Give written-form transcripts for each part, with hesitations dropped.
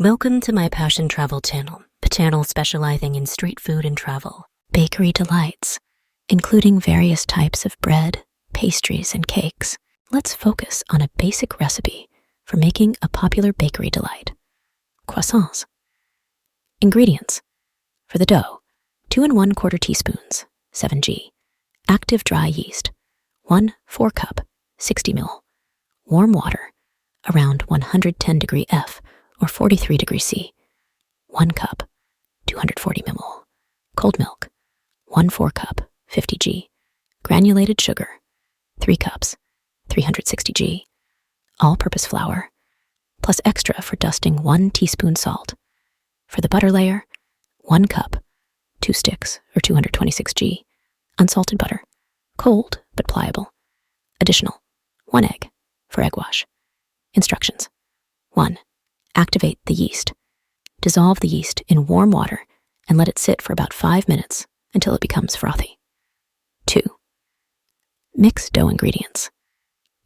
Welcome to my Passion Travel channel, the channel specializing in street food and travel, bakery delights, including various types of bread, pastries, and cakes. Let's focus on a basic recipe for making a popular bakery delight: croissants. Ingredients: for the dough, 2 1/4 teaspoons, 7g, active dry yeast, 1 4 cup, 60 ml, warm water, around 110 degree F or 43 degree C, 1 cup, 240 ml, cold milk, 1 4 cup, 50g, granulated sugar, 3 cups, 360g, all-purpose flour, plus extra for dusting 1 teaspoon salt. For the butter layer, 1 cup, 2 sticks or 226g, unsalted butter, cold but pliable. Additional, 1 egg for egg wash. Instructions: 1. Activate the yeast. Dissolve the yeast in warm water and let it sit for about 5 minutes until it becomes frothy. 2. Mix dough ingredients.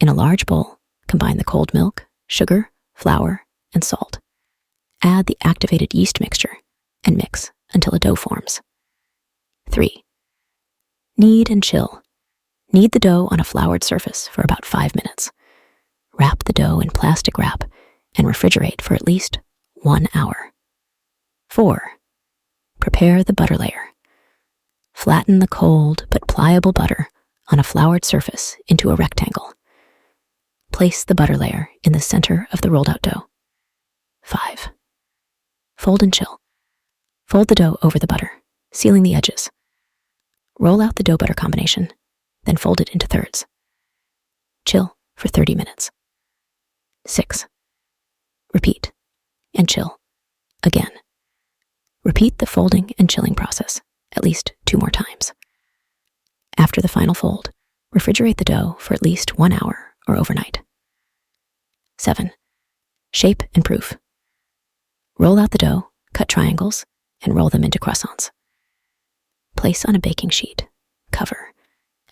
In a large bowl, combine the cold milk, sugar, flour, and salt. Add the activated yeast mixture and mix until a dough forms. 3. Knead and chill. Knead the dough on a floured surface for about 5 minutes. Wrap the dough in plastic wrap and refrigerate for at least 1 hour. 4. Prepare the butter layer. Flatten the cold but pliable butter on a floured surface into a rectangle. Place the butter layer in the center of the rolled out dough. 5. Fold and chill. Fold the dough over the butter, sealing the edges. Roll out the dough butter combination, then fold it into thirds. Chill for 30 minutes. 6. Repeat and chill again. Repeat the folding and chilling process at least 2 more times. After the final fold, refrigerate the dough for at least 1 hour or overnight. 7. Shape and proof. Roll out the dough, cut triangles, and roll them into croissants. Place on a baking sheet, cover,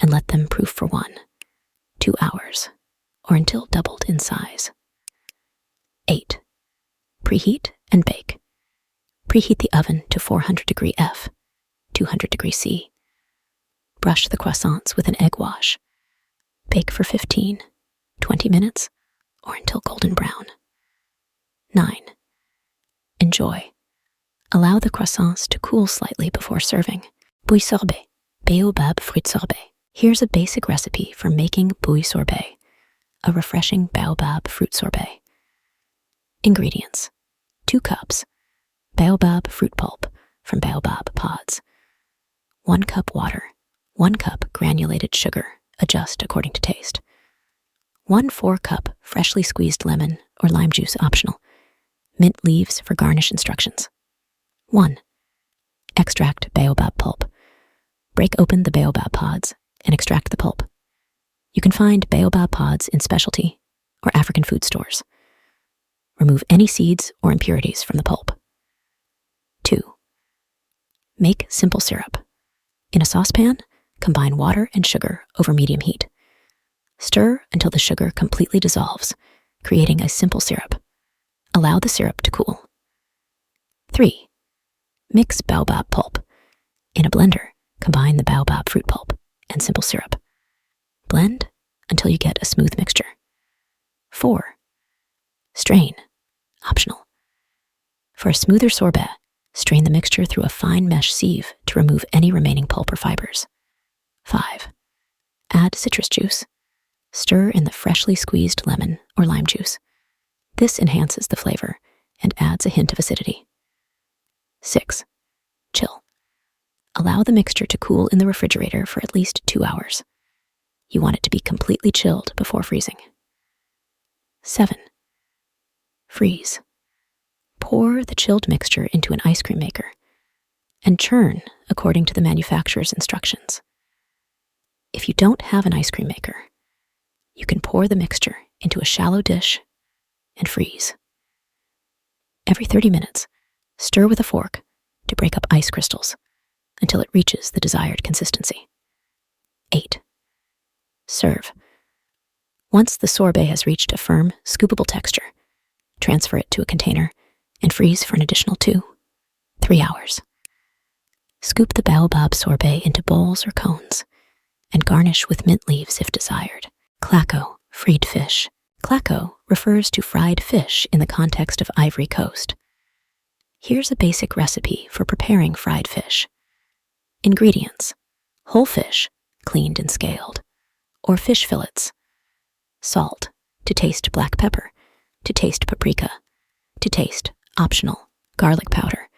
and let them proof for 1, 2 hours, or until doubled in size. 8. Preheat and bake. Preheat the oven to 400 degree F, 200 degree C. Brush the croissants with an egg wash. Bake for 15, 20 minutes, or until golden brown. 9. Enjoy. Allow the croissants to cool slightly before serving. Bouye Sorbet, Baobab fruit sorbet. Here's a basic recipe for making Bouye Sorbet, a refreshing Baobab fruit sorbet. Ingredients: 2 cups, Baobab fruit pulp from Baobab pods, 1 cup water, 1 cup granulated sugar, adjust according to taste, 1 4 cup freshly squeezed lemon or lime juice optional, mint leaves for garnish instructions. 1. Extract Baobab pulp. Break open the Baobab pods and extract the pulp. You can find Baobab pods in specialty or African food stores. Remove any seeds or impurities from the pulp. 2. Make simple syrup. In a saucepan, combine water and sugar over medium heat. Stir until the sugar completely dissolves, creating a simple syrup. Allow the syrup to cool. 3. Mix Baobab pulp. In a blender, combine the Baobab fruit pulp and simple syrup. Blend until you get a smooth mixture. 4. Strain. Optional. For a smoother sorbet, strain the mixture through a fine mesh sieve to remove any remaining pulp or fibers. 5. Add citrus juice. Stir in the freshly squeezed lemon or lime juice. This enhances the flavor and adds a hint of acidity. 6. Chill. Allow the mixture to cool in the refrigerator for at least 2 hours. You want it to be completely chilled before freezing. 7. Freeze. Pour the chilled mixture into an ice cream maker and churn according to the manufacturer's instructions. If you don't have an ice cream maker, you can pour the mixture into a shallow dish and freeze. Every 30 minutes, stir with a fork to break up ice crystals until it reaches the desired consistency. 8. Serve. Once the sorbet has reached a firm, scoopable texture, transfer it to a container and freeze for an additional 2-3 hours. Scoop the Baobab sorbet into bowls or cones and garnish with mint leaves if desired. Klako, fried fish. Klako refers to fried fish in the context of Ivory Coast. Here's a basic recipe for preparing fried fish. Ingredients: whole fish, cleaned and scaled, or fish fillets. Salt, to taste black pepper, to taste paprika, to taste optional garlic powder,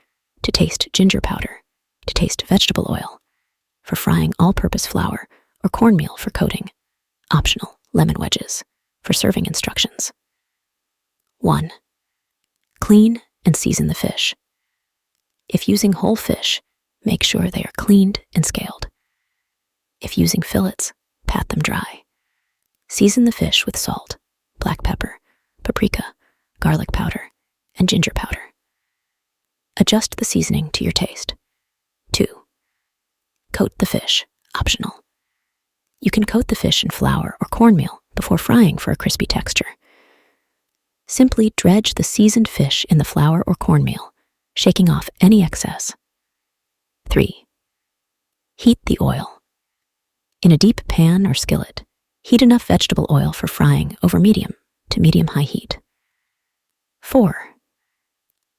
to taste ginger powder, to taste vegetable oil, for frying all-purpose flour or cornmeal for coating, optional lemon wedges, for serving instructions. 1. Clean and season the fish. If using whole fish, make sure they are cleaned and scaled. If using fillets, pat them dry. Season the fish with salt, black pepper, paprika, garlic powder, and ginger powder. Adjust the seasoning to your taste. 2. Coat the fish, optional. You can coat the fish in flour or cornmeal before frying for a crispy texture. Simply dredge the seasoned fish in the flour or cornmeal, shaking off any excess. 3. Heat the oil. In a deep pan or skillet, heat enough vegetable oil for frying over medium to medium-high heat. 4.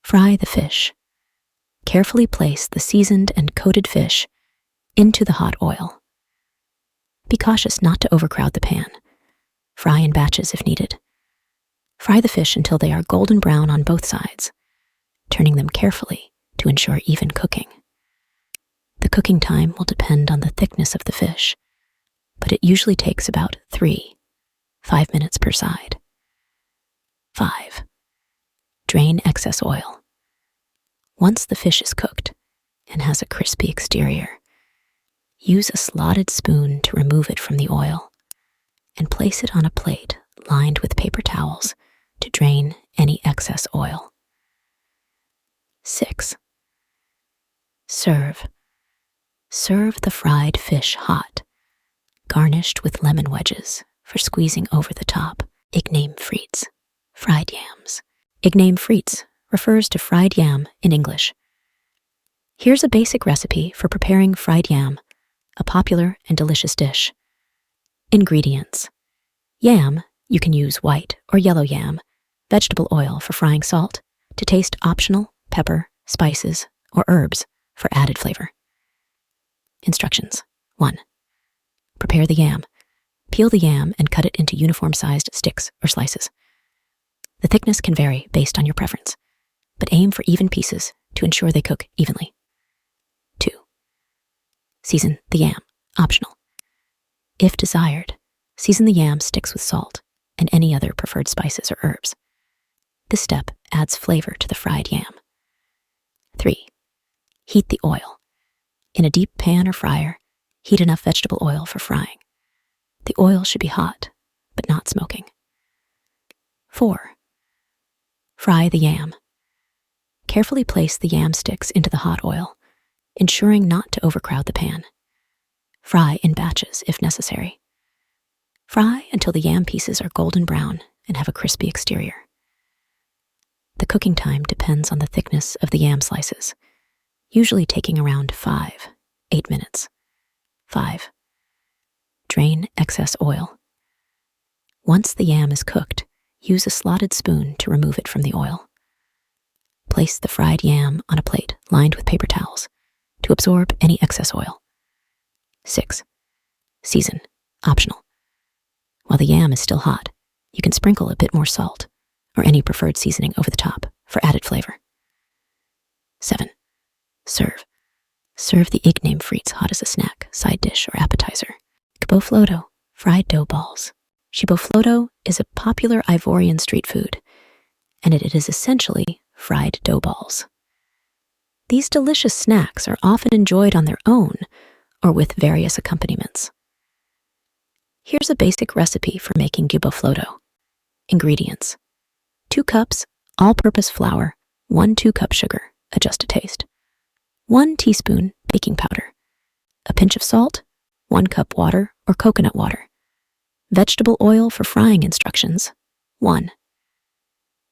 Fry the fish. Carefully place the seasoned and coated fish into the hot oil. Be cautious not to overcrowd the pan. Fry in batches if needed. Fry the fish until they are golden brown on both sides, turning them carefully to ensure even cooking. The cooking time will depend on the thickness of the fish, but it usually takes about 3-5 minutes per side. 5. Drain excess oil. Once the fish is cooked and has a crispy exterior, use a slotted spoon to remove it from the oil and place it on a plate lined with paper towels to drain any excess oil. 6. Serve. Serve the fried fish hot, garnished with lemon wedges for squeezing over the top. Igname Frites, fried yams. Igname Frites refers to fried yam in English. Here's a basic recipe for preparing fried yam, a popular and delicious dish. Ingredients: yam, you can use white or yellow yam, vegetable oil for frying, salt, to taste optional, pepper, spices, or herbs for added flavor. Instructions: 1. Prepare the yam. Peel the yam and cut it into uniform-sized sticks or slices. The thickness can vary based on your preference, but aim for even pieces to ensure they cook evenly. 2. Season the yam, optional. If desired, season the yam sticks with salt and any other preferred spices or herbs. This step adds flavor to the fried yam. 3. Heat the oil. In a deep pan or fryer, heat enough vegetable oil for frying. The oil should be hot, but not smoking. 4. Fry the yam. Carefully place the yam sticks into the hot oil, ensuring not to overcrowd the pan. Fry in batches if necessary. Fry until the yam pieces are golden brown and have a crispy exterior. The cooking time depends on the thickness of the yam slices, usually taking around 5-8 minutes. 5. Drain excess oil. Once the yam is cooked, use a slotted spoon to remove it from the oil. Place the fried yam on a plate lined with paper towels to absorb any excess oil. 6. Season, optional. While the yam is still hot, you can sprinkle a bit more salt or any preferred seasoning over the top for added flavor. 7. Serve. Serve the Igname Frites hot as a snack, side dish, or appetizer. Gbofloto, fried dough balls. Gbofloto is a popular Ivorian street food, and it is essentially fried dough balls. These delicious snacks are often enjoyed on their own or with various accompaniments. Here's a basic recipe for making Gbofloto. Ingredients: 2 cups all-purpose flour, 1 2-cup sugar, adjust to taste, 1 teaspoon baking powder, a pinch of salt, 1 cup water or coconut water. Vegetable oil for frying instructions: 1.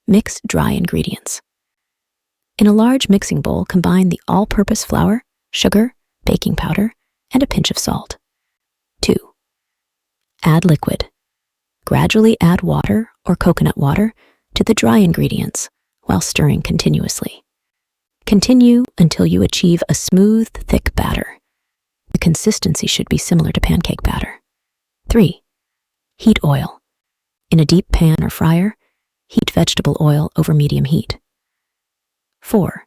Mix dry ingredients. In a large mixing bowl, combine the all-purpose flour, sugar, baking powder, and a pinch of salt. 2. Add liquid. Gradually add water or coconut water to the dry ingredients while stirring continuously. Continue until you achieve a smooth, thick batter. The consistency should be similar to pancake batter. 3. Heat oil. In a deep pan or fryer, heat vegetable oil over medium heat. 4.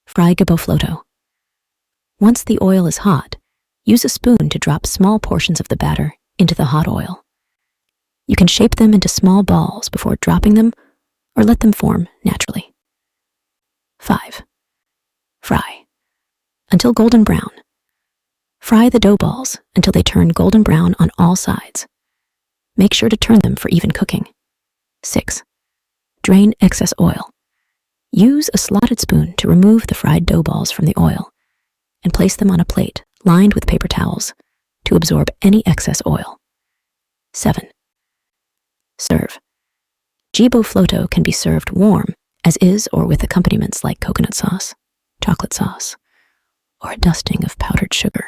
Fry Gbofloto. Once the oil is hot, use a spoon to drop small portions of the batter into the hot oil. You can shape them into small balls before dropping them or let them form naturally. 5. Fry until golden brown. Fry the dough balls until they turn golden brown on all sides. Make sure to turn them for even cooking. 6. Drain excess oil. Use a slotted spoon to remove the fried dough balls from the oil and place them on a plate lined with paper towels to absorb any excess oil. 7. Serve. Gbofloto can be served warm, as is, or with accompaniments like coconut sauce, chocolate sauce, or a dusting of powdered sugar.